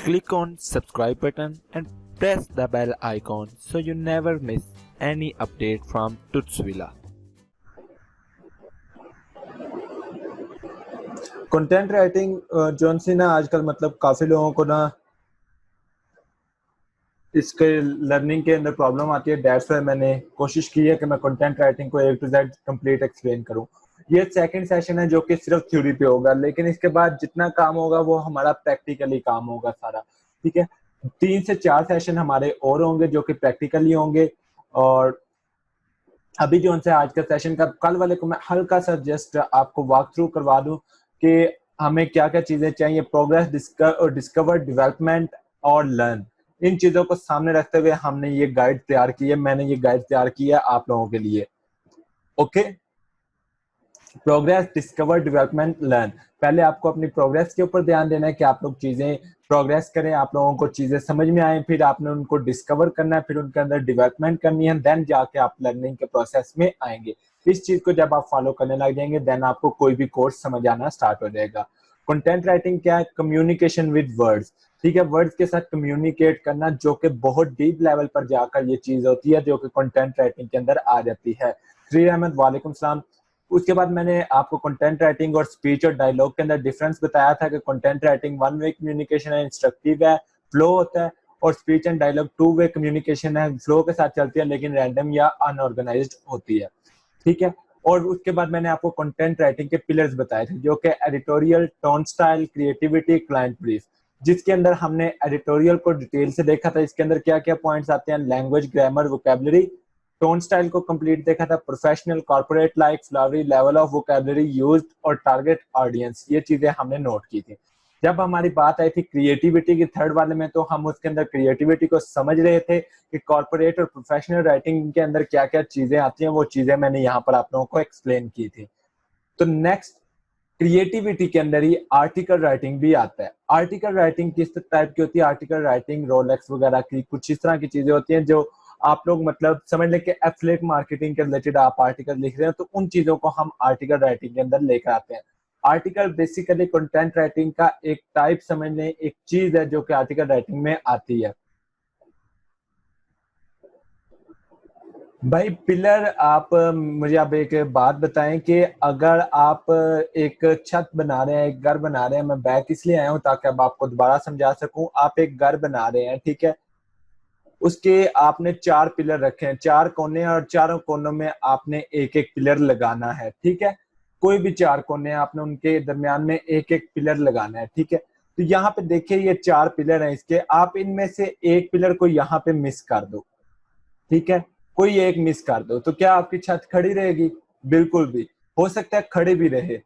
Click on subscribe button and press the bell icon so you never miss any update from Tutsvilla. Content writing zone सी ना आजकल मतलब काफी लोगों को ना इसके लर्निंग के अंदर प्रॉब्लम आती है। दैट्स व्हाई मैंने कोशिश की है कि मैं कंटेंट राइटिंग को A to Z complete explain करूं। ये सेकंड सेशन है जो कि सिर्फ थ्योरी पे होगा, लेकिन इसके बाद जितना काम होगा वो हमारा प्रैक्टिकली काम होगा सारा। ठीक है, 3 से 4 सेशन हमारे और होंगे जो कि प्रैक्टिकली होंगे। और अभी जो उनसे आज का सेशन का कल वाले को मैं हल्का सा जस्ट आपको वॉक थ्रू करवा दूं कि हमें क्या क्या चीजें चाहिए। प्रोग्रेस, डिस्कवर, डेवलपमेंट और लर्न, इन चीजों को सामने रखते हुए हमने ये गाइड तैयार की है। मैंने ये गाइड तैयार की है आप लोगों के लिए। Okay, progress, discover, development, learn. पहले आपको अपनी प्रोग्रेस के ऊपर ध्यान देना है कि आप लोग चीजें प्रोग्रेस करें, आप लोगों को चीजें समझ में आए, फिर आपने उनको डिस्कवर करना है, फिर उनके अंदर डेवलपमेंट करनी है, देन जाके आप लर्निंग के प्रोसेस में आएंगे। इस चीज को जब आप फॉलो करने लग जाएंगे देन आपको कोई भी कोर्स समझ आना स्टार्ट हो जाएगा। कंटेंट राइटिंग क्या है? Communication with words. ठीक है, वर्ड्स के साथ कम्युनिकेट करना, जो कि बहुत डीप लेवल पर जाकर ये चीज होती है जो कि कंटेंट राइटिंग के अंदर आ जाती है। श्री अहमद, वालेकुम सलाम। उसके बाद मैंने आपको कंटेंट राइटिंग और स्पीच और डायलॉग के अंदर डिफरेंस बताया था कि content writing one way communication है, इंस्ट्रक्टिव है, फ्लो होता है, और speech and dialogue two way communication है, फ्लो के साथ चलती है लेकिन रैंडम या अनऑर्गेनाइज्ड होती है। ठीक है, और उसके बाद मैंने आपको कंटेंट राइटिंग के पिलर्स बताए थे जो कि editorial, tone style, creativity, client brief, जिसके अंदर हमने एडिटोरियल को डिटेल से देखा था। इसके अंदर क्या क्या पॉइंट्स आते हैं? Language, grammar, vocabulary. Tone style को कंप्लीट देखा था, professional, corporate like, flowery, level of vocabulary used और टारगेट ऑडियंस, ये चीजें हमने नोट की थी। जब हमारी बात आई थी क्रिएटिविटी की थर्ड वाले में, तो हम उसके अंदर क्रिएटिविटी को समझ रहे थे कि कॉर्पोरेट और प्रोफेशनल राइटिंग के अंदर क्या क्या चीजें आती हैं। वो चीजें मैंने यहाँ पर आप लोगों को एक्सप्लेन की थी। तो नेक्स्ट, क्रिएटिविटी के अंदर ही आर्टिकल राइटिंग भी आता है। आर्टिकल राइटिंग किस टाइप की होती है? आर्टिकल राइटिंग रोलेक्स वगैरह की कुछ इस तरह की चीजें होती हैं जो आप लोग मतलब समझ लें कि एफिलिएट मार्केटिंग के रिलेटेड आप आर्टिकल लिख रहे हैं, तो उन चीजों को हम आर्टिकल राइटिंग के अंदर लेकर आते हैं। आर्टिकल बेसिकली कंटेंट राइटिंग का एक टाइप समझ लें, एक चीज है जो कि आर्टिकल राइटिंग में आती है। भाई पिलर, आप मुझे अब एक बात बताएं कि अगर आप एक छत बना रहे हैं, एक घर बना रहे हैं, मैं बैक इसलिए आया हूं ताकि अब आपको दोबारा समझा सकूं। आप एक घर बना रहे हैं, ठीक है, उसके आपने 4 पिलर रखे हैं, 4 कोने, और चारों कोनों में आपने एक एक पिलर लगाना है। ठीक है, कोई भी 4 कोने आपने उनके दरमियान में एक एक पिलर लगाना है। ठीक है, तो यहाँ पे देखिए ये 4 पिलर हैं इसके, आप इनमें से एक पिलर को यहाँ पे मिस कर दो। ठीक है, कोई एक मिस कर दो तो क्या आपकी छत खड़ी रहेगी? बिल्कुल भी। हो सकता है खड़ी भी रहे,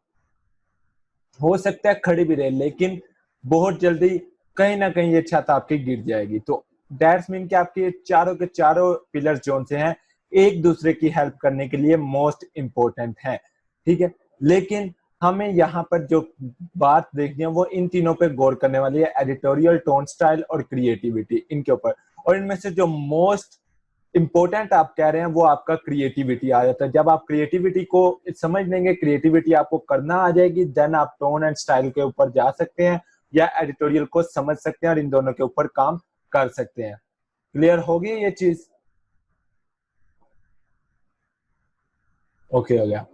हो सकता है खड़ी भी रहे, लेकिन बहुत जल्दी कहीं ना कहीं ये छत आपकी गिर जाएगी। तो दैट्स मीन कि आपके चारों के चारों पिलर्स जो से हैं एक दूसरे की हेल्प करने के लिए मोस्ट इंपॉर्टेंट है। ठीक है, लेकिन हमें यहाँ पर जो बात देखनी है वो इन तीनों पे गौर करने वाली है, एडिटोरियल, टोन स्टाइल और क्रिएटिविटी, इनके ऊपर। और इनमें से जो मोस्ट इंपॉर्टेंट आप कह रहे हैं वो आपका क्रिएटिविटी आ जाता है। जब आप क्रिएटिविटी को समझ लेंगे, क्रिएटिविटी आपको करना आ जाएगी, देन आप टोन एंड स्टाइल के ऊपर जा सकते हैं या एडिटोरियल को समझ सकते हैं और इन दोनों के ऊपर काम कर सकते हैं। क्लियर होगी ये चीज? ओके, हो गया।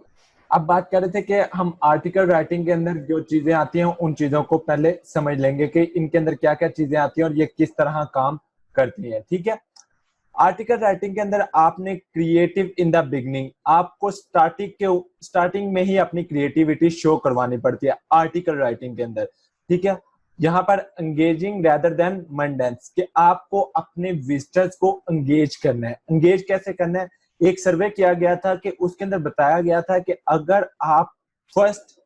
अब बात कर रहे थे कि हम आर्टिकल राइटिंग के अंदर जो चीजें आती हैं उन चीजों को पहले समझ लेंगे कि इनके अंदर क्या क्या चीजें आती हैं और ये किस तरह काम करती हैं। ठीक है, आर्टिकल राइटिंग के अंदर आपने क्रिएटिव इन द बिगनिंग, आपको स्टार्टिंग में ही अपनी क्रिएटिविटी शो करवानी पड़ती है आर्टिकल राइटिंग के अंदर। ठीक है, यहाँ पर एंगेजिंग रेदर देन मंडेंस, कि आपको अपने विजिटर्स को एंगेज करना है। एंगेज कैसे करना है? एक सर्वे किया गया था कि उसके अंदर बताया गया था कि अगर आप फर्स्ट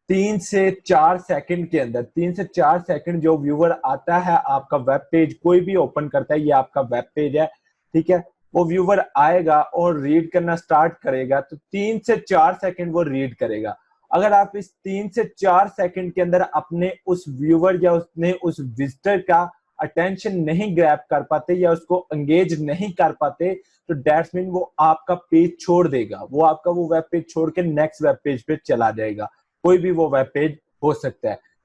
3 से 4 सेकंड के अंदर, 3 से 4 सेकंड जो व्यूअर आता है आपका वेब पेज कोई भी ओपन करता है, ये आपका वेब पेज है, ठीक है, वो व्यूअर आएगा और रीड करना स्टार्ट करेगा तो 3 से 4 सेकंड वो रीड करेगा। अगर आप इस 3 से 4 सेकंड के अंदर अपने उस व्यूअर या उसने उस विजिटर का अटेंशन नहीं ग्रैब कर पाते या उसको एंगेज नहीं कर पाते, तो दैट्स मीन वो आपका पेज छोड़ देगा, वो आपका वो वेब पेज छोड़ के नेक्स्ट वेब पेज पे चला जाएगा। कोई भी वो वेब पेज हो सकता है।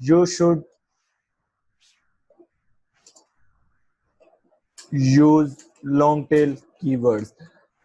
you should use long tail keywords.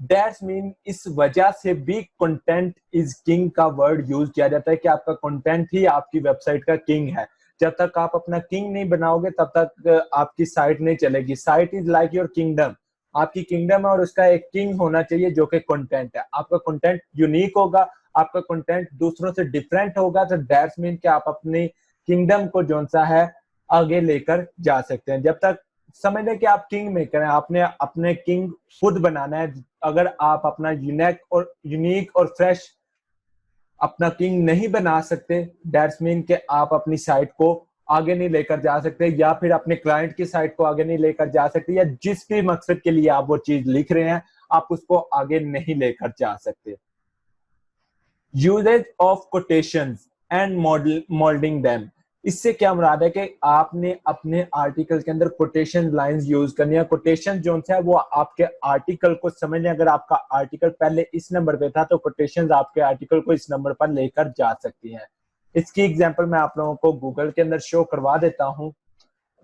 That's mean इस वजह से भी content is king का वर्ड यूज किया जाता है कि आपका कंटेंट ही आपकी वेबसाइट का किंग है. जब तक आप अपना किंग नहीं बनाओगे तब तक आपकी साइट नहीं चलेगी. Site is like your kingdom, आपकी किंगडम है और उसका एक किंग होना चाहिए जो कि कंटेंट है. आपका कंटेंट यूनिक होगा, आपका कंटेंट दूसरों से डिफरेंट होगा, तो दैट्स मीन कि आप अपनी किंगडम को जो सा है आगे लेकर जा सकते हैं. जब तक समझ लें कि आप किंग मेकर हैं, आपने अपने किंग खुद बनाना है. अगर आप अपना यूनिक और फ्रेश अपना किंग नहीं बना सकते, दैट्स मीन कि आप अपनी साइट को आगे नहीं लेकर जा सकते, या फिर अपने क्लाइंट की साइट को आगे नहीं लेकर जा सकते, या जिस भी मकसद के लिए आप वो चीज लिख रहे हैं आप उसको आगे नहीं लेकर जा सकते. Usages of quotations and moulding them. इससे क्या मुराद है कि आपने अपने आर्टिकल के अंदर कोटेशन लाइंस यूज करनी है. कोटेशन जो है वो आपके आर्टिकल को समझ लें. अगर आपका आर्टिकल पहले इस नंबर पे था तो कोटेशन आपके आर्टिकल को इस नंबर पर लेकर जा सकती हैं. इसकी एग्जांपल मैं आप लोगों को गूगल के अंदर शो करवा देता हूं.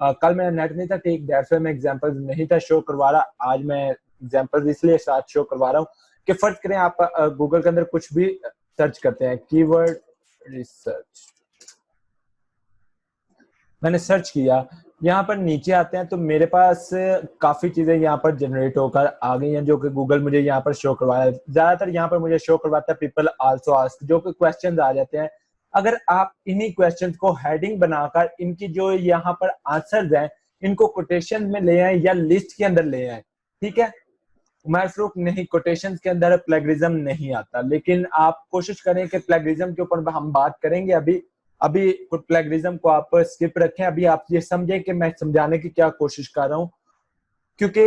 कल मेरा नेट नहीं था ठीक, दैट्स व्हाई मैं एग्जांपल्स नहीं था शो करवा रहा. आज मैं एग्जांपल्स इसलिए साथ शो करवा रहा हूं कि फर्ज करें आप गूगल के अंदर कुछ भी सर्च करते हैं, कीवर्ड रिसर्च, मैंने सर्च किया, यहाँ पर नीचे आते हैं तो मेरे पास काफी चीजें यहाँ पर जनरेट होकर आ गई हैं जो कि गूगल मुझे यहाँ पर शो करवा रहा है. ज्यादातर यहाँ पर मुझे शो करवाता है पीपल आल्सो आस्क, जो कि क्वेश्चंस आ जाते हैं. अगर आप इन्हीं क्वेश्चंस को हेडिंग बनाकर इनकी जो यहाँ पर आंसर्स हैं इनको कोटेशन में ले आए या लिस्ट के अंदर ले आए, ठीक है. मैफ्रूक नहीं, कोटेशन के अंदर प्लेगरिज्म नहीं आता, लेकिन आप कोशिश करें कि प्लेगरिज्म के ऊपर हम बात करेंगे. अभी प्लेगरिज्म को आप स्किप रखें. अभी आप ये समझें कि मैं समझाने की क्या कोशिश कर रहा हूँ, क्योंकि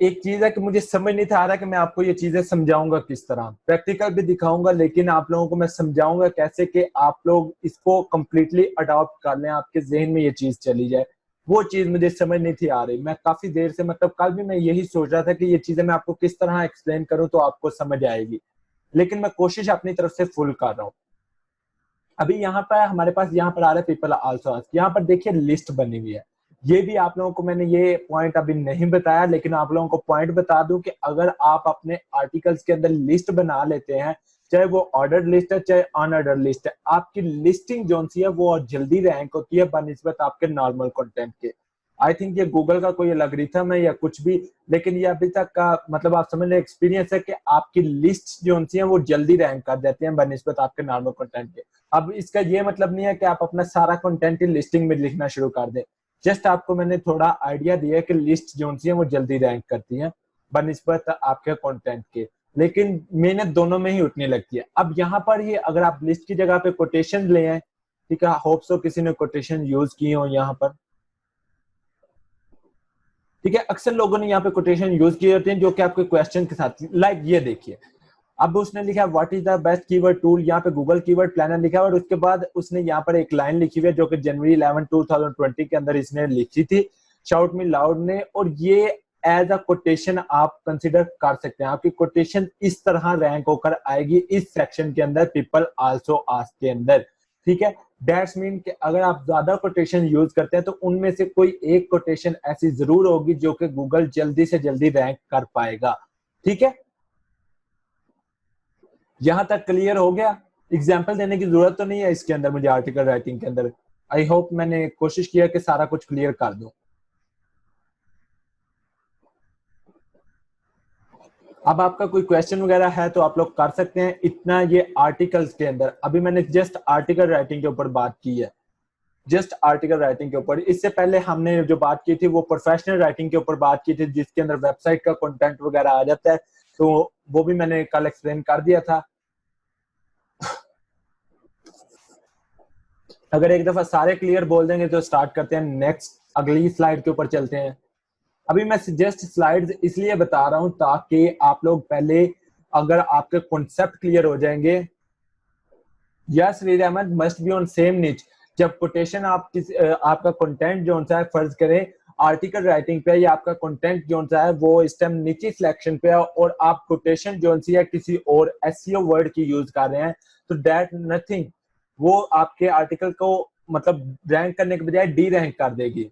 एक चीज है कि मुझे समझ नहीं था आ रहा कि मैं आपको ये चीजें समझाऊंगा किस तरह. प्रैक्टिकल भी दिखाऊंगा लेकिन आप लोगों को मैं समझाऊंगा कैसे कि आप लोग इसको कंप्लीटली अडॉप्ट कर लें, आपके जहन में ये चीज चली जाए. वो चीज मुझे समझ नहीं थी आ रही. मैं काफी देर से, मतलब कल भी मैं यही सोच रहा था कि ये चीजें मैं आपको किस तरह एक्सप्लेन करूं तो आपको समझ आएगी, लेकिन मैं कोशिश अपनी तरफ से फुल कर रहा हूँ. अभी यहाँ पर हमारे पास यहाँ पर आ रहा है पीपल आल्सो आस्क. यहाँ पर देखिए लिस्ट बनी हुई है. ये भी आप लोगों को मैंने ये पॉइंट अभी नहीं बताया, लेकिन आप लोगों को पॉइंट बता दूं कि अगर आप अपने आर्टिकल्स के अंदर लिस्ट बना लेते हैं, चाहे वो ऑर्डर लिस्ट है चाहे अनऑर्डर लिस्ट है, आपकी लिस्टिंग जो सी है वो जल्दी रैंक होती है बनिस्बत आपके नॉर्मल कंटेंट के. आई थिंक ये गूगल का कोई एल्गोरिथम है या कुछ भी, लेकिन ये अभी तक का मतलब आप समझ लें एक्सपीरियंस है कि आपकी लिस्ट जो सी है वो जल्दी रैंक कर देती है बनिस्बत आपके नॉर्मल कंटेंट के. अब इसका ये मतलब नहीं है कि आप अपना सारा कंटेंट ही लिस्टिंग में लिखना शुरू कर दें. जस्ट आपको मैंने थोड़ा आइडिया दिया कि लिस्ट जो सी है वो जल्दी रैंक करती है बनिस्बत आपके कंटेंट के, लेकिन मेहनत दोनों में ही उतनी लगती है. अब यहाँ पर ये अगर आप लिस्ट की जगह पे कोटेशन ले आए, ठीक है, होप सो किसी ने कोटेशन यूज किए हो यहाँ पर, ठीक है. अक्सर लोगों ने यहाँ पे कोटेशन यूज किए होते हैं जो कि आपके क्वेश्चन के साथ, लाइक ये देखिए. अब उसने लिखा what is the best keyword tool, यहाँ पे गूगल कीवर्ड प्लानर लिखा है, और उसके बाद उसने यहाँ पर एक लाइन लिखी हुई है जो कि जनवरी 11 2020 के अंदर इसने लिखी थी शाउट मी लाउड ने. और ये एज अ कोटेशन आप कंसिडर कर सकते हैं. आपकी कोटेशन इस तरह रैंक होकर आएगी इस सेक्शन के अंदर पीपल आल्सो आस्क के अंदर, ठीक है. दैट्स मीन कि अगर आप ज्यादा कोटेशन यूज करते हैं तो उनमें से कोई एक कोटेशन ऐसी जरूर होगी जो कि गूगल जल्दी से जल्दी रैंक कर पाएगा, ठीक है. यहां तक क्लियर हो गया. एग्जाम्पल देने की जरूरत तो नहीं है इसके अंदर मुझे आर्टिकल राइटिंग के अंदर. आई होप मैंने कोशिश किया कि सारा कुछ क्लियर कर दूं. अब आपका कोई क्वेश्चन वगैरह है तो आप लोग कर सकते हैं. इतना ये आर्टिकल्स के अंदर अभी मैंने जस्ट आर्टिकल राइटिंग के ऊपर बात की है, जस्ट आर्टिकल राइटिंग के ऊपर. इससे पहले हमने जो बात की थी वो प्रोफेशनल राइटिंग के ऊपर बात की थी जिसके अंदर वेबसाइट का कंटेंट वगैरह आ जाता है, तो वो भी मैंने कल एक्सप्लेन कर दिया था. अगर एक दफा सारे क्लियर बोल देंगे तो स्टार्ट करते हैं. नेक्स्ट अगली स्लाइड के ऊपर चलते हैं. अभी मैं जस्ट स्लाइड्स इसलिए बता रहा हूं ताकि आप लोग पहले, अगर आपके कॉन्सेप्ट क्लियर हो जाएंगे. Yes read Ahmed must be on same niche. जब कोटेशन आपका कंटेंट जो है फर्ज करें आर्टिकल राइटिंग पे या आपका कंटेंट जो है वो इस टाइम नीचे सिलेक्शन पे है और आप कोटेशन जो है किसी और एसईओ वर्ड की यूज कर रहे हैं, तो दैट नथिंग, वो आपके आर्टिकल को मतलब रैंक करने के बजाय डी रैंक कर देगी.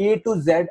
A to Z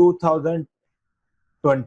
2020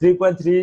3.3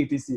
ETC.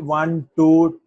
1 2